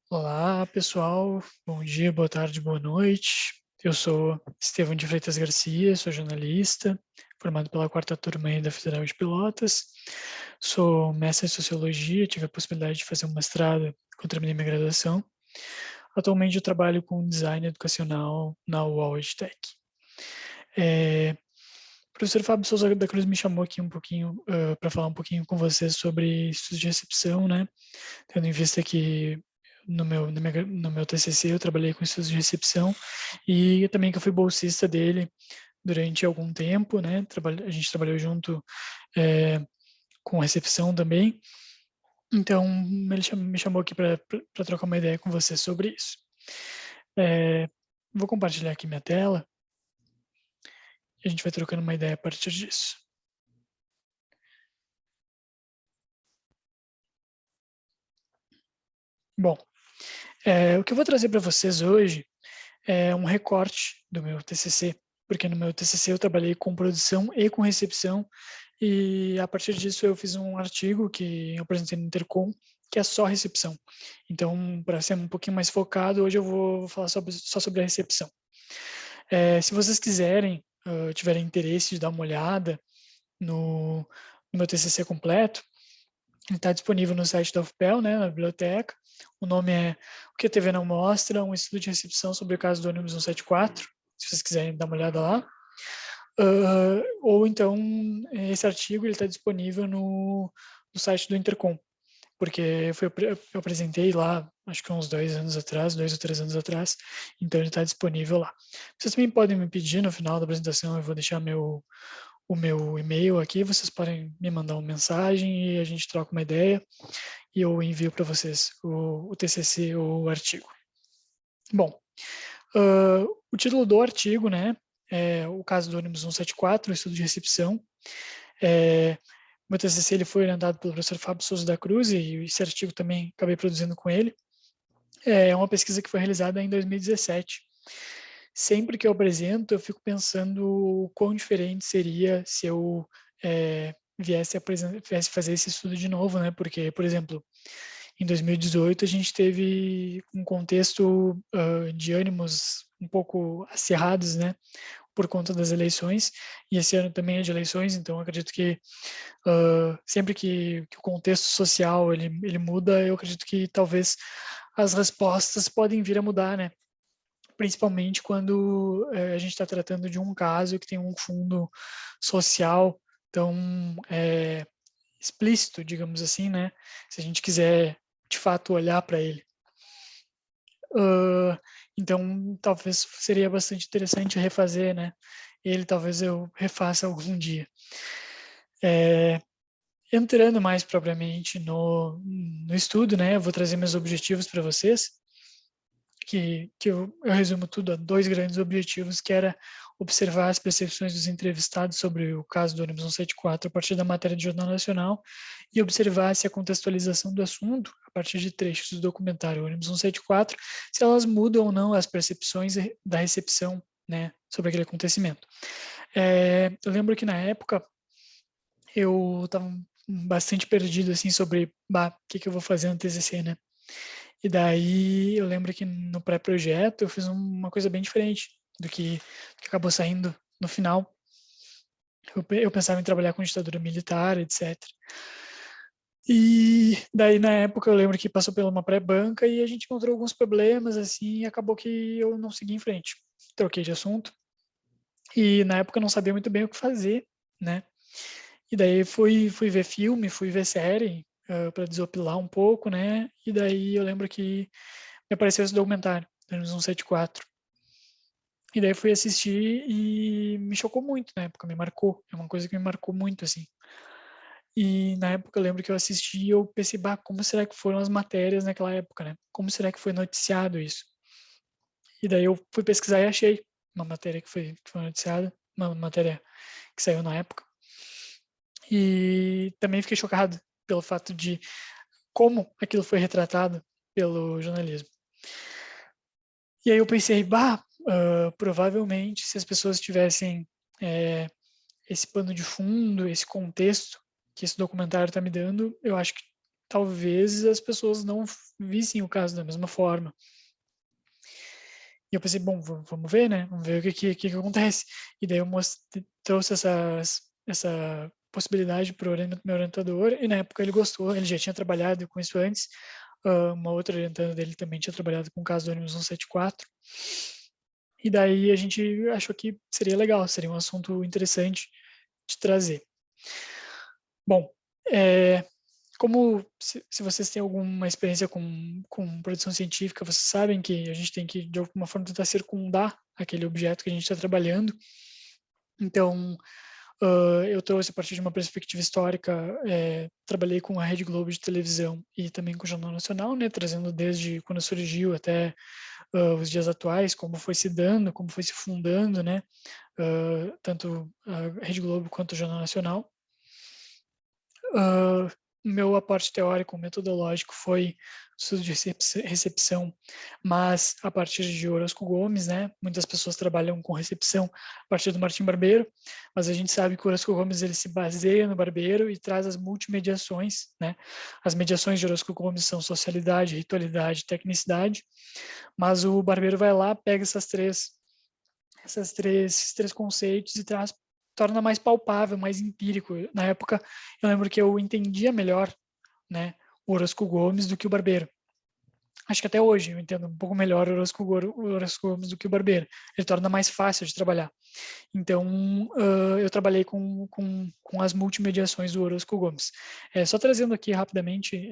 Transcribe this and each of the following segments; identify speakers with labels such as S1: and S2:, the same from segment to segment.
S1: Olá, pessoal. Bom dia, boa tarde, boa noite. Eu sou Estevão de Freitas Garcia, sou jornalista, formado pela quarta turma aí da Federal de Pelotas. Sou mestre em Sociologia, tive a possibilidade de fazer um mestrado quando terminei minha graduação. Atualmente eu trabalho com design educacional na UOL EdTech. O professor Fábio Souza da Cruz me chamou aqui um pouquinho para falar um pouquinho com vocês sobre estudos de recepção, né? Tendo em vista que no meu TCC eu trabalhei com estudos de recepção e também que eu fui bolsista dele durante algum tempo, né? A gente trabalhou junto com recepção também. Então, ele me chamou aqui para trocar uma ideia com você sobre isso. Vou compartilhar aqui minha tela e a gente vai trocando uma ideia a partir disso. Bom, o que eu vou trazer para vocês hoje é um recorte do meu TCC, porque no meu TCC eu trabalhei com produção e com recepção, e a partir disso eu fiz um artigo que eu apresentei no Intercom, que é só recepção. Então, para ser um pouquinho mais focado, hoje eu vou falar só sobre a recepção. Se vocês quiserem, tiverem interesse de dar uma olhada no meu TCC completo, ele está disponível no site da UFPEL, né, na biblioteca. O nome é O que a TV não mostra, um estudo de recepção sobre o caso do ônibus 174, se vocês quiserem dar uma olhada lá. Ou então, esse artigo está disponível no site do Intercom, porque eu apresentei lá, acho que uns 2 ou 3 anos atrás, então ele está disponível lá. Vocês também podem me pedir no final da apresentação, eu vou deixar o meu e-mail aqui, vocês podem me mandar uma mensagem e a gente troca uma ideia e eu envio para vocês o TCC ou o artigo. Bom, o título do artigo, né, é o caso do ônibus 174, o estudo de recepção. Meu TCC ele foi orientado pelo professor Fábio Souza da Cruz e esse artigo também acabei produzindo com ele. É uma pesquisa que foi realizada em 2017. Sempre que eu apresento, eu fico pensando o quão diferente seria se eu viesse fazer esse estudo de novo, né? Porque, por exemplo, em 2018 a gente teve um contexto de ânimos um pouco acirrados, né? Por conta das eleições, e esse ano também é de eleições, então acredito que sempre que o contexto social ele muda, eu acredito que talvez as respostas podem vir a mudar, né? Principalmente quando a gente está tratando de um caso que tem um fundo social tão explícito, digamos assim, né? Se a gente quiser de fato olhar para ele. Então, talvez seria bastante interessante refazer, né? Ele talvez eu refaça algum dia. Entrando mais propriamente no estudo, né? Eu vou trazer meus objetivos para vocês, que eu resumo tudo a 2 grandes objetivos, que era observar as percepções dos entrevistados sobre o caso do ônibus 174 a partir da matéria de Jornal Nacional e observar se a contextualização do assunto, a partir de trechos do documentário ônibus 174, se elas mudam ou não as percepções da recepção, né, sobre aquele acontecimento. Eu lembro que na época eu estava bastante perdido assim sobre o que eu vou fazer no TCC, né? E daí eu lembro que no pré-projeto eu fiz uma coisa bem diferente do que acabou saindo no final. Eu pensava em trabalhar com ditadura militar, etc. E daí na época eu lembro que passou pela uma pré-banca e a gente encontrou alguns problemas assim e acabou que eu não segui em frente. Troquei de assunto e na época eu não sabia muito bem o que fazer, né? E daí fui ver filme, fui ver série para desopilar um pouco, né? E daí eu lembro que me apareceu esse documentário, anos 174. E daí fui assistir e me chocou muito na época, me marcou. É uma coisa que me marcou muito, assim. E na época eu lembro que eu assisti e eu pensei, como será que foram as matérias naquela época, né? Como será que foi noticiado isso? E daí eu fui pesquisar e achei uma matéria que foi noticiada, uma matéria que saiu na época. E também fiquei chocado pelo fato de como aquilo foi retratado pelo jornalismo. E aí eu pensei, provavelmente se as pessoas tivessem esse pano de fundo, esse contexto que esse documentário está me dando, eu acho que talvez as pessoas não vissem o caso da mesma forma. E eu pensei, bom, vamos ver, né? Vamos ver o que acontece. E daí eu trouxe essa possibilidade para o meu orientador, e na época ele gostou, ele já tinha trabalhado com isso antes. Uma outra orientanda dele também tinha trabalhado com o caso do ônibus 174. E daí a gente achou que seria legal, seria um assunto interessante de trazer. Bom, como se vocês têm alguma experiência com produção científica, vocês sabem que a gente tem que, de alguma forma, tentar circundar aquele objeto que a gente está trabalhando. Então, eu trouxe a partir de uma perspectiva histórica, trabalhei com a Rede Globo de televisão e também com o Jornal Nacional, né, trazendo desde quando surgiu até os dias atuais, como foi se dando, como foi se fundando, né, tanto a Rede Globo quanto o Jornal Nacional. Meu aporte teórico, metodológico foi estudo de recepção, mas a partir de Orozco Gomes, né? Muitas pessoas trabalham com recepção a partir do Martim Barbeiro, mas a gente sabe que o Orozco Gomes ele se baseia no Barbeiro e traz as multimediações, né? As mediações de Orozco Gomes são socialidade, ritualidade, tecnicidade, mas o Barbeiro vai lá, pega esses três conceitos e torna mais palpável, mais empírico. Na época, eu lembro que eu entendia melhor, né, o Orozco Gomes do que o Barbeiro. Acho que até hoje eu entendo um pouco melhor o Orozco Gomes do que o Barbeiro. Ele torna mais fácil de trabalhar. Então, eu trabalhei com as multimediações do Orozco Gomes. Só trazendo aqui rapidamente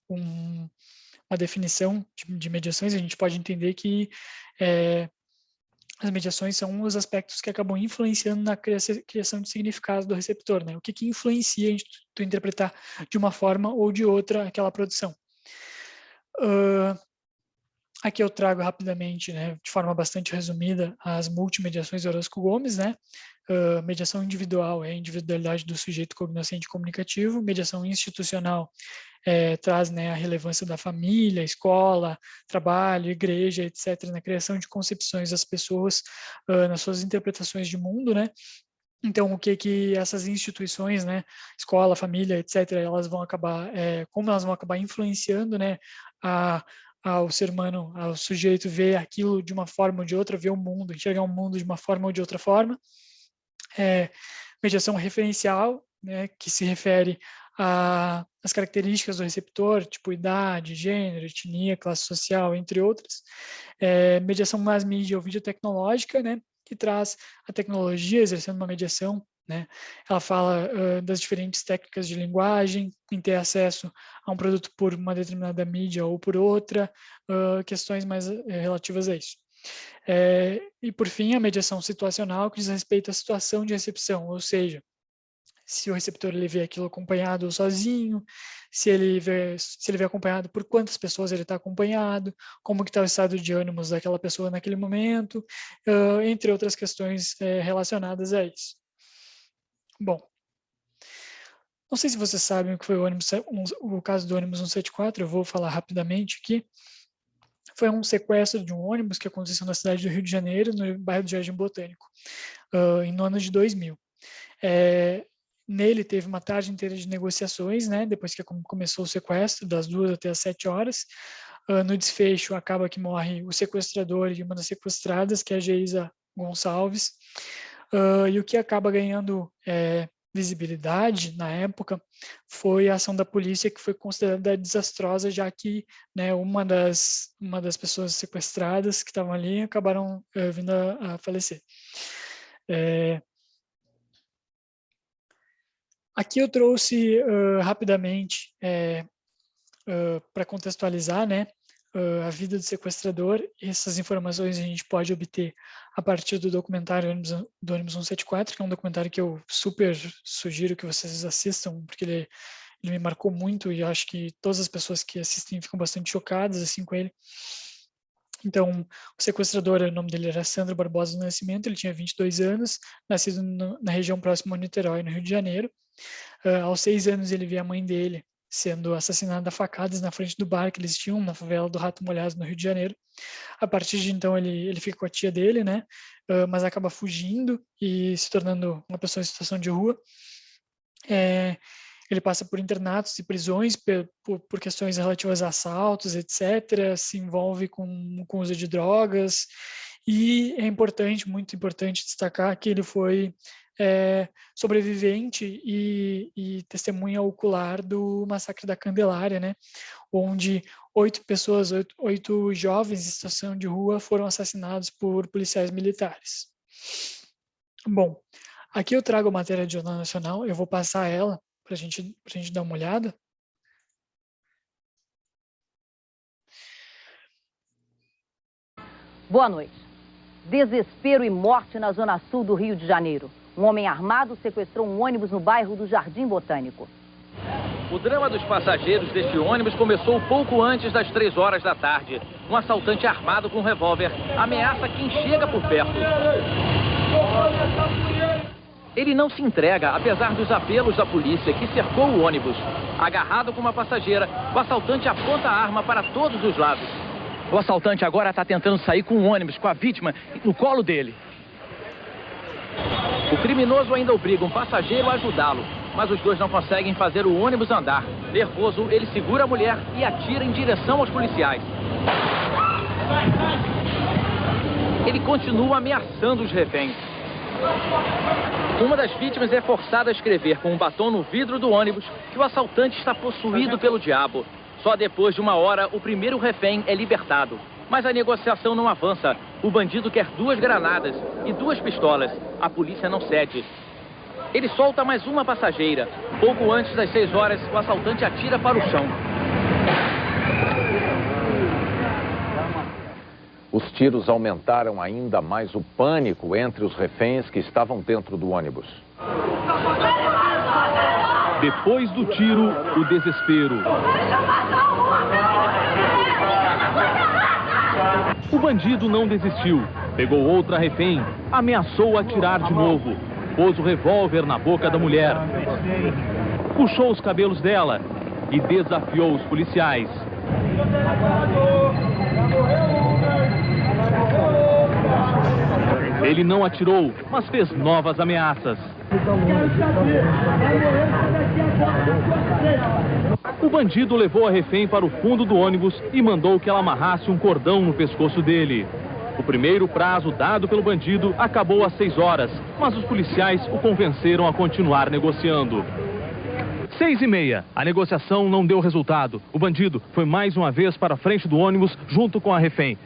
S1: uma definição de mediações, a gente pode entender que as mediações são os aspectos que acabam influenciando na criação de significado do receptor, né? O que influencia em tu interpretar de uma forma ou de outra aquela produção. Aqui eu trago rapidamente, né, de forma bastante resumida, as multimediações de Orozco Gomes, né? Mediação individual é a individualidade do sujeito cognoscente comunicativo, mediação institucional traz, né, a relevância da família, escola, trabalho, igreja, etc., na criação de concepções das pessoas, nas suas interpretações de mundo, né? Então, o que essas instituições, né, escola, família, etc., elas vão acabar, como elas vão acabar influenciando, né, ao ser humano, ao sujeito ver aquilo de uma forma ou de outra, ver o mundo, enxergar o mundo de uma forma ou de outra forma. Mediação referencial, né, que se refere às características do receptor, tipo idade, gênero, etnia, classe social, entre outras. Mediação mass media ou videotecnológica, né, que traz a tecnologia exercendo uma mediação, né? Ela fala das diferentes técnicas de linguagem, em ter acesso a um produto por uma determinada mídia ou por outra, questões mais relativas a isso. E, por fim, a mediação situacional, que diz respeito à situação de recepção, ou seja, se o receptor ele vê aquilo acompanhado ou sozinho, se ele vê acompanhado, por quantas pessoas ele está acompanhado, como que está o estado de ânimos daquela pessoa naquele momento, entre outras questões relacionadas a isso. Bom, não sei se vocês sabem o que foi o caso do ônibus 174, eu vou falar rapidamente aqui. Foi um sequestro de um ônibus que aconteceu na cidade do Rio de Janeiro, no bairro do Jardim Botânico, no ano de 2000. Nele teve uma tarde inteira de negociações, né, depois que começou o sequestro, das 2 até as 7 horas. No desfecho, acaba que morre o sequestrador e uma das sequestradas, que é a Geisa Gonçalves. E o que acaba ganhando visibilidade na época foi a ação da polícia, que foi considerada desastrosa, já que, né, uma das pessoas sequestradas que estavam ali acabaram vindo a falecer. Aqui eu trouxe rapidamente para contextualizar, né, a vida do sequestrador. Essas informações a gente pode obter a partir do documentário do ônibus 174, que é um documentário que eu super sugiro que vocês assistam, porque ele me marcou muito e acho que todas as pessoas que assistem ficam bastante chocadas assim com ele. Então, o sequestrador, o nome dele era Sandro Barbosa do Nascimento, ele tinha 22 anos, nascido na região próxima a Niterói, no Rio de Janeiro. Aos 6 anos ele vê a mãe dele sendo assassinada a facadas na frente do bar que eles tinham na favela do Rato Molhado, no Rio de Janeiro. A partir de então ele fica com a tia dele, né? Mas acaba fugindo e se tornando uma pessoa em situação de rua. ele passa por internatos e prisões por questões relativas a assaltos, etc., se envolve com o uso de drogas, e é importante, muito importante destacar que ele foi sobrevivente e testemunha ocular do massacre da Candelária, né? Onde 8 pessoas, oito jovens em situação de rua foram assassinados por policiais militares. Bom, aqui eu trago a matéria do Jornal Nacional, eu vou passar ela para a gente dar uma olhada.
S2: Boa noite. Desespero e morte na zona sul do Rio de Janeiro. Um homem armado sequestrou um ônibus no bairro do Jardim Botânico.
S3: O drama dos passageiros deste ônibus começou pouco antes das 3 horas da tarde. Um assaltante armado com um revólver ameaça quem chega por perto. Ele não se entrega, apesar dos apelos da polícia que cercou o ônibus. Agarrado com uma passageira, o assaltante aponta a arma para todos os lados. O assaltante agora está tentando sair com o ônibus, com a vítima no colo dele. O criminoso ainda obriga um passageiro a ajudá-lo, mas os dois não conseguem fazer o ônibus andar. Nervoso, ele segura a mulher e atira em direção aos policiais. Ele continua ameaçando os reféns. Uma das vítimas é forçada a escrever com um batom no vidro do ônibus que o assaltante está possuído pelo diabo. Só depois de 1 hora, o primeiro refém é libertado. Mas a negociação não avança. O bandido quer 2 granadas e 2 pistolas. A polícia não cede. Ele solta mais uma passageira. Pouco antes das 6 horas, o assaltante atira para o chão.
S4: Os tiros aumentaram ainda mais o pânico entre os reféns que estavam dentro do ônibus.
S5: Depois do tiro, o desespero. O bandido não desistiu. Pegou outra refém, ameaçou atirar de novo. Pôs o revólver na boca da mulher. Puxou os cabelos dela e desafiou os policiais. Ele não atirou, mas fez novas ameaças. O bandido levou a refém para o fundo do ônibus e mandou que ela amarrasse um cordão no pescoço dele. O primeiro prazo dado pelo bandido acabou às 6 horas, mas os policiais o convenceram a continuar negociando. 6h30, a negociação não deu resultado. O bandido foi mais uma vez para a frente do ônibus junto com a refém.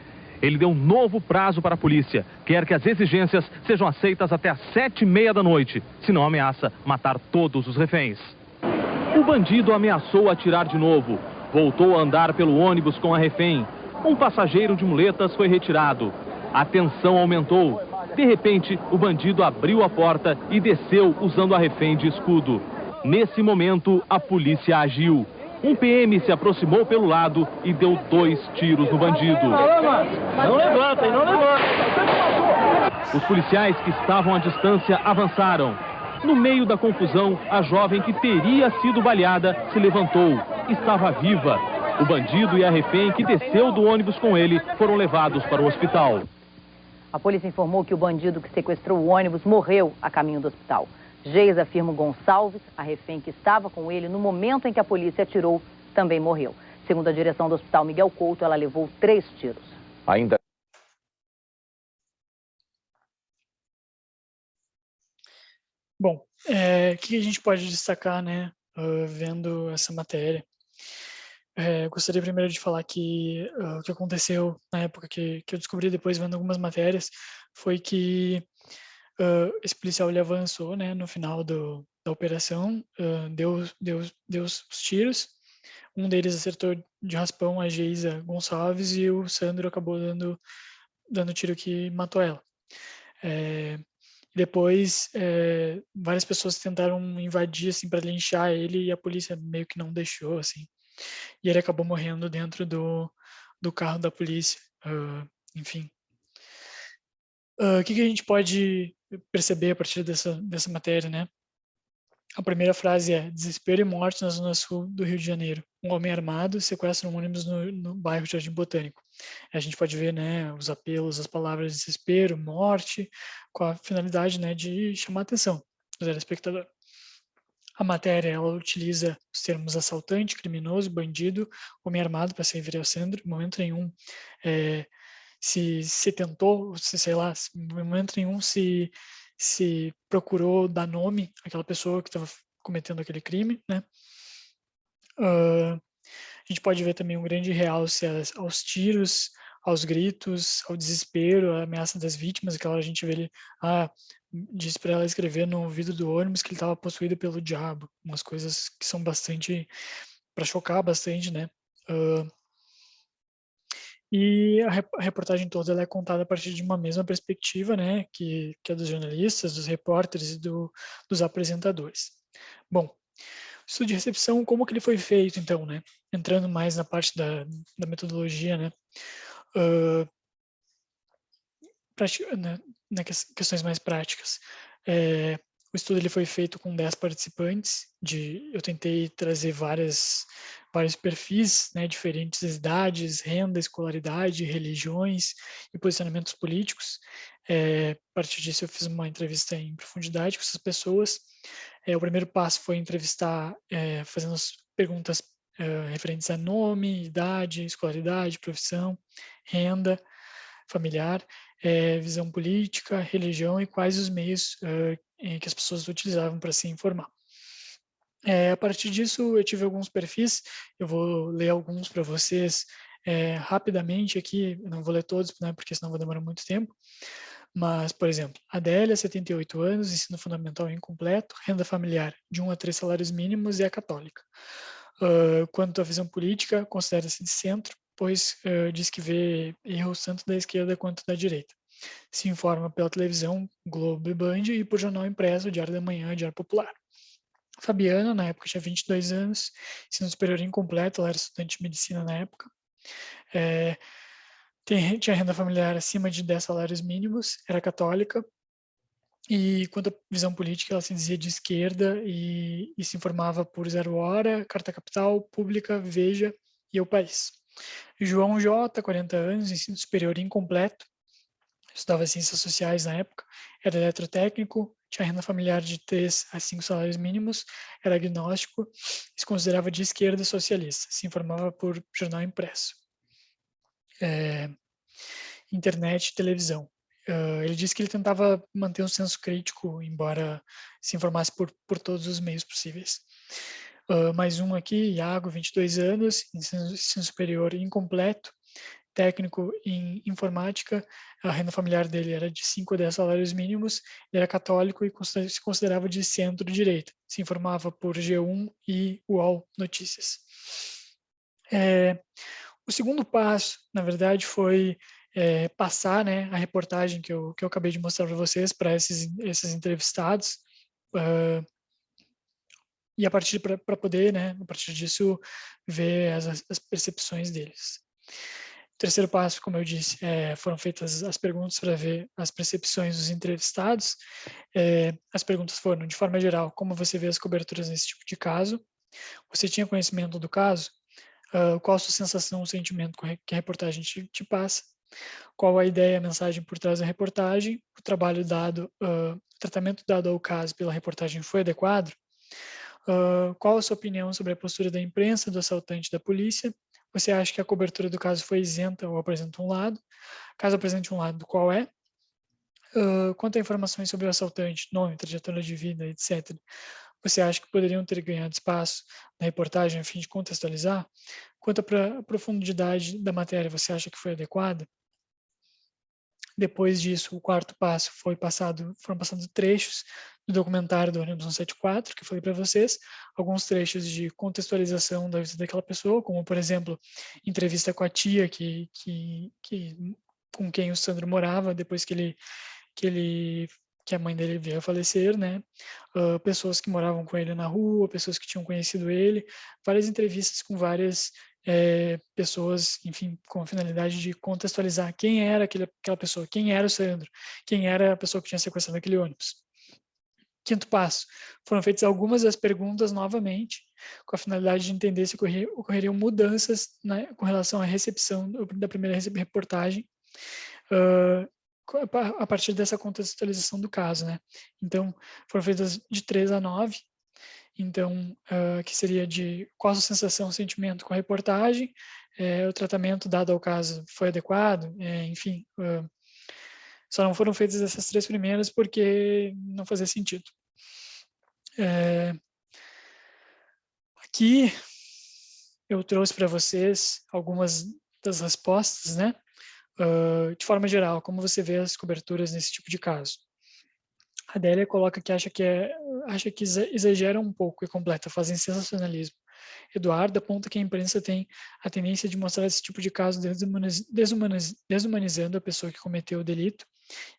S5: Ele deu um novo prazo para a polícia. Quer que as exigências sejam aceitas até às 7h30 da noite, senão ameaça matar todos os reféns. O bandido ameaçou atirar de novo. Voltou a andar pelo ônibus com a refém. Um passageiro de muletas foi retirado. A tensão aumentou. De repente, o bandido abriu a porta e desceu usando a refém de escudo. Nesse momento, a polícia agiu. Um PM se aproximou pelo lado e deu 2 tiros no bandido.
S3: Não levanta, não levanta.
S5: Os policiais que estavam à distância avançaram. No meio da confusão, a jovem que teria sido baleada se levantou. Estava viva. O bandido e a refém que desceu do ônibus com ele foram levados para o hospital.
S2: A polícia informou que o bandido que sequestrou o ônibus morreu a caminho do hospital. Geisa Firmo Gonçalves, a refém que estava com ele no momento em que a polícia atirou, também morreu. Segundo a direção do hospital Miguel Couto, ela levou 3 tiros.
S4: Ainda.
S1: Bom, o que a gente pode destacar, né, vendo essa matéria? Gostaria primeiro de falar que o que aconteceu na época que eu descobri depois vendo algumas matérias foi que esse policial ele avançou, né, no final da operação, deu os tiros. Um deles acertou de raspão a Geisa Gonçalves e o Sandro acabou dando tiro que matou ela. Depois, várias pessoas tentaram invadir assim, para linchar ele e a polícia meio que não deixou. Assim. E ele acabou morrendo dentro do carro da polícia. Enfim. O que a gente pode perceber a partir dessa matéria, né? A primeira frase é: desespero e morte na zona sul do Rio de Janeiro. Um homem armado sequestra um ônibus no bairro Jardim Botânico. A gente pode ver, né, os apelos, as palavras desespero, morte, com a finalidade, né, de chamar a atenção do telespectador. A matéria, ela utiliza os termos assaltante, criminoso, bandido, homem armado para se referir ao Sandro. Em momento nenhum se tentou, sei lá, em momento nenhum se procurou dar nome àquela pessoa que estava cometendo aquele crime, né? A gente pode ver também um grande realce aos tiros, aos gritos, ao desespero, à ameaça das vítimas. Aquela hora a gente vê ele, disse para ela escrever no vidro do ônibus que ele estava possuído pelo diabo. Umas coisas que são bastante, para chocar bastante, né? E a reportagem toda ela é contada a partir de uma mesma perspectiva, né? Que é dos jornalistas, dos repórteres e dos apresentadores. Bom, estudo de recepção, como que ele foi feito, então, né? Entrando mais na parte da metodologia, né? Questões mais práticas. O estudo ele foi feito com 10 participantes. Eu tentei trazer vários perfis, né? Diferentes idades, renda, escolaridade, religiões e posicionamentos políticos. A partir disso, eu fiz uma entrevista em profundidade com essas pessoas. O primeiro passo foi entrevistar, fazendo as perguntas referentes a nome, idade, escolaridade, profissão, renda familiar, visão política, religião e quais os meios que as pessoas utilizavam para se informar. A partir disso, eu tive alguns perfis, eu vou ler alguns para vocês rapidamente aqui, eu não vou ler todos, né, porque senão vai demorar muito tempo. Mas, por exemplo, Adélia, 78 anos, ensino fundamental incompleto, renda familiar de 1 a 3 salários mínimos e é católica. Quanto à visão política, considera-se de centro, pois diz que vê erros tanto da esquerda quanto da direita. Se informa pela televisão, Globo e Band e por jornal impresso, Diário da Manhã e Diário Popular. Fabiana, na época, tinha 22 anos, ensino superior incompleto, ela era estudante de medicina na época. Tinha renda familiar acima de 10 salários mínimos, era católica, e quanto à visão política, ela se dizia de esquerda e se informava por Zero Hora, Carta Capital, Pública, Veja e O País. João J, 40 anos, ensino superior incompleto, estudava Ciências Sociais na época, era eletrotécnico, tinha renda familiar de 3 a 5 salários mínimos, era agnóstico, se considerava de esquerda socialista, se informava por jornal impresso. Internet e televisão. Ele disse que ele tentava manter um senso crítico, embora se informasse por todos os meios possíveis. Mais um aqui, Iago, 22 anos, ensino superior incompleto, técnico em informática, a renda familiar dele era de 5 a 10 salários mínimos, ele era católico e se considerava de centro-direita, se informava por G1 e UOL Notícias. O segundo passo, na verdade, foi passar, né, a reportagem que eu acabei de mostrar para vocês, para esses entrevistados, e para poder, né, a partir disso, ver as percepções deles. O terceiro passo, como eu disse, foram feitas as perguntas para ver as percepções dos entrevistados. As perguntas foram, de forma geral, como você vê as coberturas nesse tipo de caso? Você tinha conhecimento do caso? Qual a sua sensação, o sentimento que a reportagem te passa? Qual a ideia, a mensagem por trás da reportagem? O tratamento dado ao caso pela reportagem foi adequado? Qual a sua opinião sobre a postura da imprensa, do assaltante e da polícia? Você acha que a cobertura do caso foi isenta ou apresenta um lado? Caso apresente um lado, qual é? Quanto a informações sobre o assaltante, nome, trajetória de vida, etc., você acha que poderiam ter ganhado espaço na reportagem a fim de contextualizar? Quanto à profundidade da matéria, você acha que foi adequada? Depois disso, o quarto passo foram passados trechos do documentário do ônibus 174, que eu falei para vocês, alguns trechos de contextualização da vida daquela pessoa, como, por exemplo, entrevista com a tia com quem o Sandro morava depois que a mãe dele veio a falecer, né? Pessoas que moravam com ele na rua, pessoas que tinham conhecido ele, várias entrevistas com várias pessoas, enfim, com a finalidade de contextualizar quem era aquela pessoa, quem era o Sandro, quem era a pessoa que tinha sequestrado aquele ônibus. Quinto passo, foram feitas algumas das perguntas novamente, com a finalidade de entender se ocorreriam mudanças, né, com relação à recepção da primeira reportagem, a partir dessa contextualização do caso, né? Então, foram feitas de 3 a 9, então, que seria de qual a sua sensação, sentimento com a reportagem, o tratamento dado ao caso foi adequado, enfim, só não foram feitas essas 3 primeiras porque não fazia sentido. Aqui eu trouxe para vocês algumas das respostas, né? De forma geral, como você vê as coberturas nesse tipo de caso. A Adélia coloca que acha que exagera um pouco e completa, fazem sensacionalismo. Eduardo aponta que a imprensa tem a tendência de mostrar esse tipo de caso desumanizando a pessoa que cometeu o delito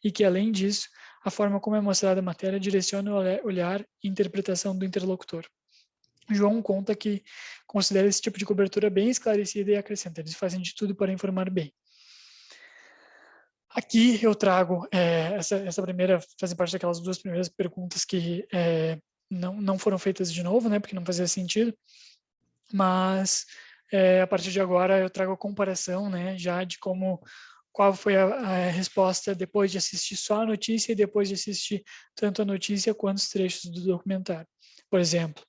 S1: e que, além disso, a forma como é mostrada a matéria direciona o olhar e interpretação do interlocutor. João conta que considera esse tipo de cobertura bem esclarecida e acrescenta: eles fazem de tudo para informar bem. Aqui eu trago essa primeira, fazem parte daquelas 2 primeiras perguntas que não foram feitas de novo, né, porque não fazia sentido, mas a partir de agora eu trago a comparação, né, já de qual foi a resposta depois de assistir só a notícia e depois de assistir tanto a notícia quanto os trechos do documentário. Por exemplo,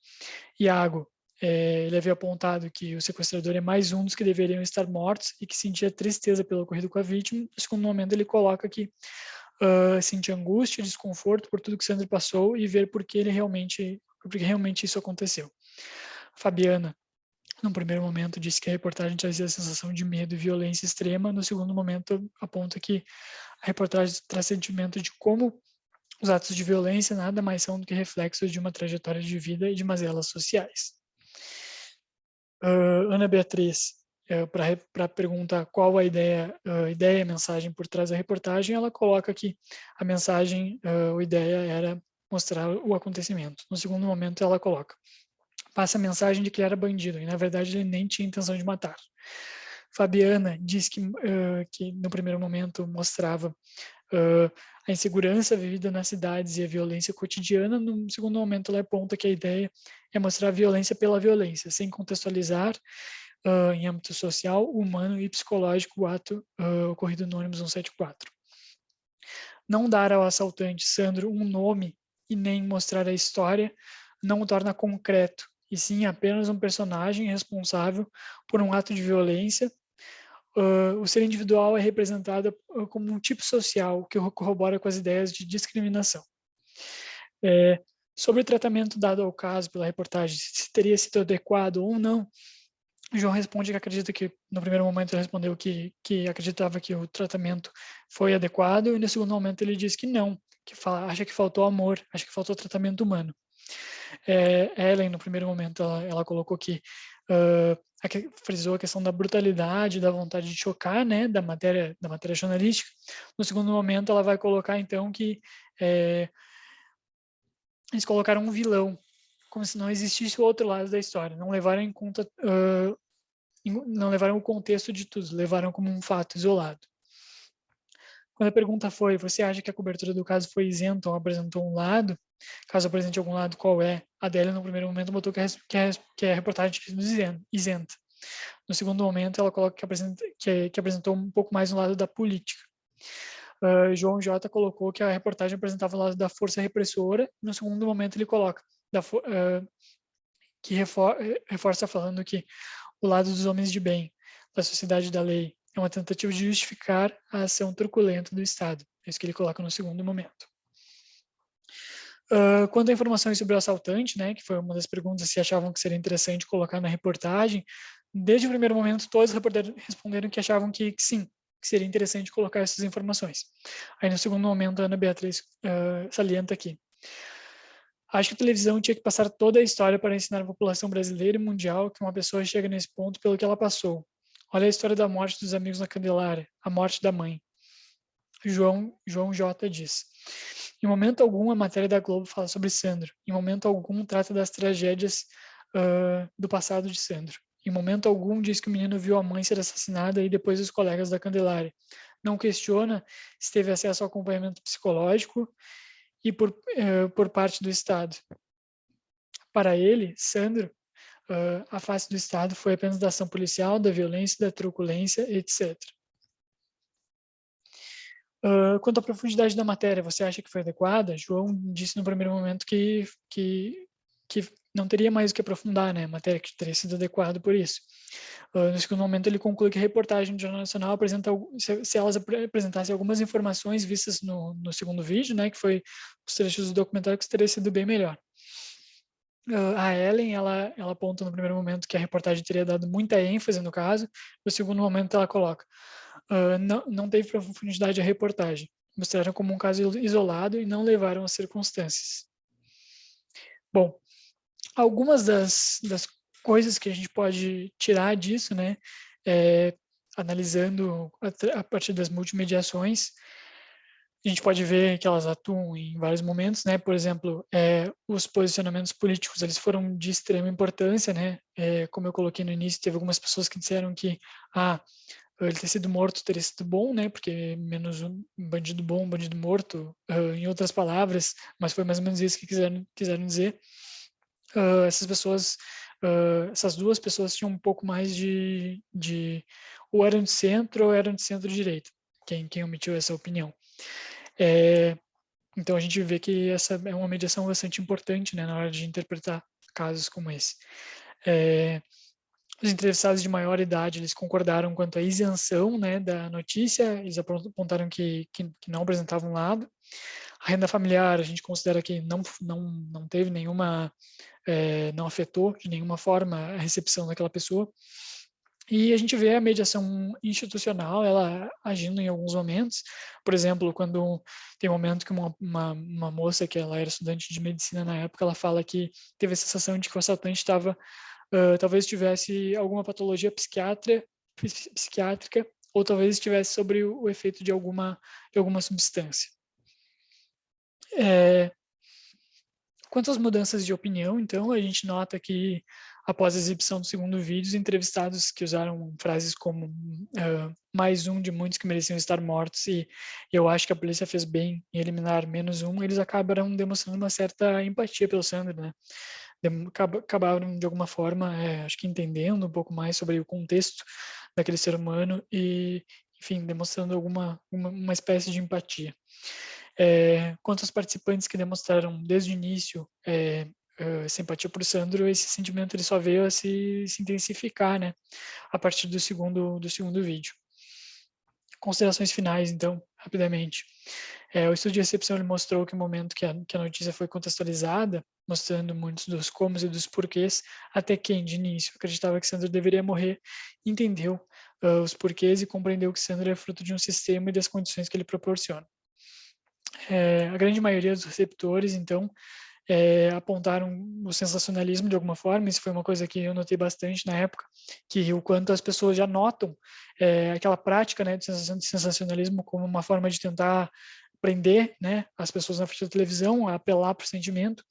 S1: Iago, ele havia apontado que o sequestrador é mais um dos que deveriam estar mortos e que sentia tristeza pelo ocorrido com a vítima. No segundo momento, ele coloca que sentia angústia, desconforto por tudo que Sandro passou e ver porque realmente isso aconteceu. Fabiana, no primeiro momento, disse que a reportagem trazia a sensação de medo e violência extrema. No segundo momento, aponta que a reportagem traz sentimento de como os atos de violência nada mais são do que reflexos de uma trajetória de vida e de mazelas sociais. Ana Beatriz, para perguntar qual a ideia e mensagem por trás da reportagem, ela coloca que a mensagem, a ideia era mostrar o acontecimento. No segundo momento, ela coloca: passa a mensagem de que ele era bandido, e na verdade ele nem tinha intenção de matar. Fabiana diz que no primeiro momento mostrava a insegurança vivida nas cidades e a violência cotidiana. No segundo momento, ela aponta que a ideia é mostrar a violência pela violência, sem contextualizar em âmbito social, humano e psicológico o ato ocorrido no ônibus 174. Não dar ao assaltante Sandro um nome e nem mostrar a história não o torna concreto, e sim apenas um personagem responsável por um ato de violência. O ser individual é representado como um tipo social que corrobora com as ideias de discriminação. Sobre o tratamento dado ao caso pela reportagem, se teria sido adequado ou não, João responde que acredita que, no primeiro momento, ele respondeu que acreditava que o tratamento foi adequado, e no segundo momento ele diz que não, que acha que faltou amor, acha que faltou tratamento humano. Ellen, no primeiro momento, ela colocou que frisou a questão da brutalidade, da vontade de chocar, né, da matéria jornalística. No segundo momento, ela vai colocar, então, que eles colocaram um vilão, como se não existisse o outro lado da história, não levaram em conta, não levaram o contexto de tudo, levaram como um fato isolado. Quando a pergunta foi: você acha que a cobertura do caso foi isenta ou apresentou um lado? Caso apresente algum lado, qual é? A Adélia, no primeiro momento, botou que a reportagem tinha sido isenta. No segundo momento, ela coloca que apresentou um pouco mais no lado da política. João J. colocou que a reportagem apresentava o lado da força repressora. No segundo momento, ele coloca que reforça falando que o lado dos homens de bem, da sociedade da lei, é uma tentativa de justificar a ação truculenta do Estado. É isso que ele coloca no segundo momento. Quanto a informações sobre o assaltante, né, que foi uma das perguntas se achavam que seria interessante colocar na reportagem, desde o primeiro momento todos os repórteres responderam que achavam que sim, que seria interessante colocar essas informações. Aí no segundo momento a Ana Beatriz salienta aqui: acho que a televisão tinha que passar toda a história para ensinar a população brasileira e mundial que uma pessoa chega nesse ponto pelo que ela passou. Olha a história da morte dos amigos na Candelária, a morte da mãe. João J. diz: em momento algum a matéria da Globo fala sobre Sandro, em momento algum trata das tragédias do passado de Sandro, em momento algum diz que o menino viu a mãe ser assassinada e depois os colegas da Candelária. Não questiona se teve acesso ao acompanhamento psicológico e por parte do Estado. Para ele, Sandro, a face do Estado foi apenas da ação policial, da violência, da truculência, etc. Quanto à profundidade da matéria, você acha que foi adequada? João disse no primeiro momento que não teria mais o que aprofundar, né, a matéria que teria sido adequada por isso. No segundo momento, ele conclui que a reportagem do Jornal Nacional apresenta, se elas apresentassem algumas informações vistas no segundo vídeo, né, que foi os trechos do documentário, que teria sido bem melhor. A Ellen, ela aponta no primeiro momento que a reportagem teria dado muita ênfase no caso, no segundo momento ela coloca, não teve profundidade a reportagem, mostraram como um caso isolado e não levaram às circunstâncias. Bom, algumas das coisas que a gente pode tirar disso, né, analisando a partir das multimediações, a gente pode ver que elas atuam em vários momentos, né? Por exemplo, os posicionamentos políticos, eles foram de extrema importância, né? Como eu coloquei no início, teve algumas pessoas que disseram que ele ter sido morto teria sido bom, né? Porque menos um bandido bom, um bandido morto, em outras palavras, mas foi mais ou menos isso que quiseram dizer. Essas pessoas, essas duas pessoas tinham um pouco mais ou eram de centro ou eram de centro-direita, quem emitiu essa opinião. Então a gente vê que essa é uma mediação bastante importante, né, na hora de interpretar casos como esse. Os entrevistados de maior idade, eles concordaram quanto à isenção, né, da notícia, eles apontaram que não apresentavam lado. A renda familiar, a gente considera que não teve nenhuma, não afetou de nenhuma forma a recepção daquela pessoa. E a gente vê a mediação institucional, ela agindo em alguns momentos. Por exemplo, quando tem um momento que uma moça, que ela era estudante de medicina na época, ela fala que teve a sensação de que o assaltante estava, talvez tivesse alguma patologia psiquiátrica, ou talvez estivesse sobre o efeito de alguma substância. Quanto às mudanças de opinião, então, a gente nota que, após a exibição do segundo vídeo, os entrevistados que usaram frases como mais um de muitos que mereciam estar mortos e eu acho que a polícia fez bem em eliminar menos um, eles acabaram demonstrando uma certa empatia pelo Sandro, né? Acabaram, de alguma forma, acho que entendendo um pouco mais sobre o contexto daquele ser humano e, enfim, demonstrando uma espécie de empatia. Quanto aos participantes que demonstraram desde o início simpatia por Sandro, esse sentimento ele só veio a se intensificar, né, a partir do segundo vídeo. Considerações finais, então, rapidamente. O estudo de recepção ele mostrou que o momento que a notícia foi contextualizada, mostrando muitos dos comos e dos porquês, até quem, de início, acreditava que Sandro deveria morrer, entendeu os porquês e compreendeu que Sandro é fruto de um sistema e das condições que ele proporciona. A grande maioria dos receptores, então, apontaram o sensacionalismo de alguma forma. Isso foi uma coisa que eu notei bastante na época, que o quanto as pessoas já notam aquela prática, né, de sensacionalismo como uma forma de tentar prender, né, as pessoas na frente da televisão, a apelar para o sentimento,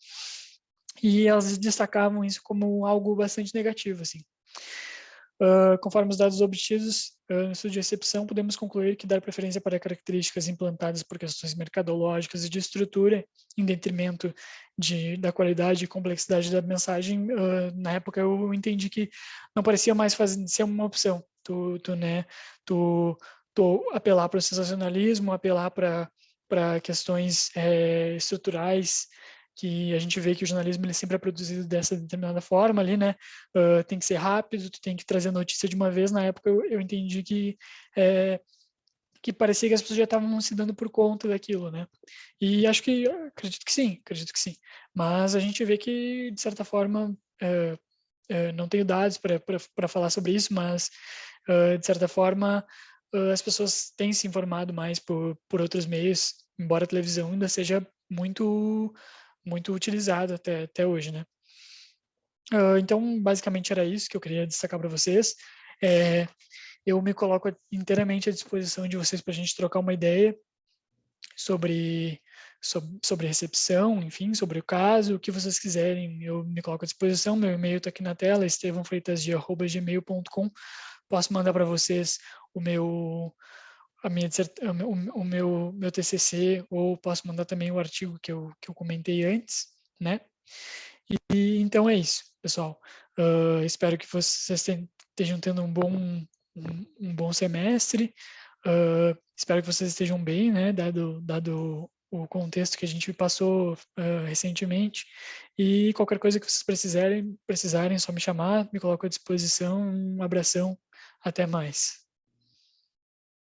S1: e elas destacavam isso como algo bastante negativo, assim. Conforme os dados obtidos no estudo de recepção, podemos concluir que dar preferência para características implantadas por questões mercadológicas e de estrutura, em detrimento da qualidade e complexidade da mensagem, na época eu entendi que não parecia mais ser uma opção. Tu apelar para o sensacionalismo, apelar para questões estruturais, que a gente vê que o jornalismo ele sempre é produzido dessa determinada forma ali, né? Tem que ser rápido, tu tem que trazer a notícia de uma vez. Na época eu entendi que parecia que as pessoas já estavam se dando por conta daquilo, né? E acredito que sim. Mas a gente vê que, de certa forma, não tenho dados para falar sobre isso, mas, de certa forma, as pessoas têm se informado mais por outros meios, embora a televisão ainda seja muito utilizado até hoje, né? Então, basicamente era isso que eu queria destacar para vocês. Eu me coloco inteiramente à disposição de vocês para a gente trocar uma ideia sobre recepção, enfim, sobre o caso, o que vocês quiserem, eu me coloco à disposição. Meu e-mail está aqui na tela, estevãofreitasg@gmail.com. Posso mandar para vocês o meu TCC, ou posso mandar também o artigo que eu comentei antes, né? E então é isso, pessoal. Espero que vocês estejam tendo um bom semestre. Espero que vocês estejam bem, né? Dado o contexto que a gente passou recentemente. E qualquer coisa que vocês precisarem, é só me chamar, me coloco à disposição. Um abração, até mais.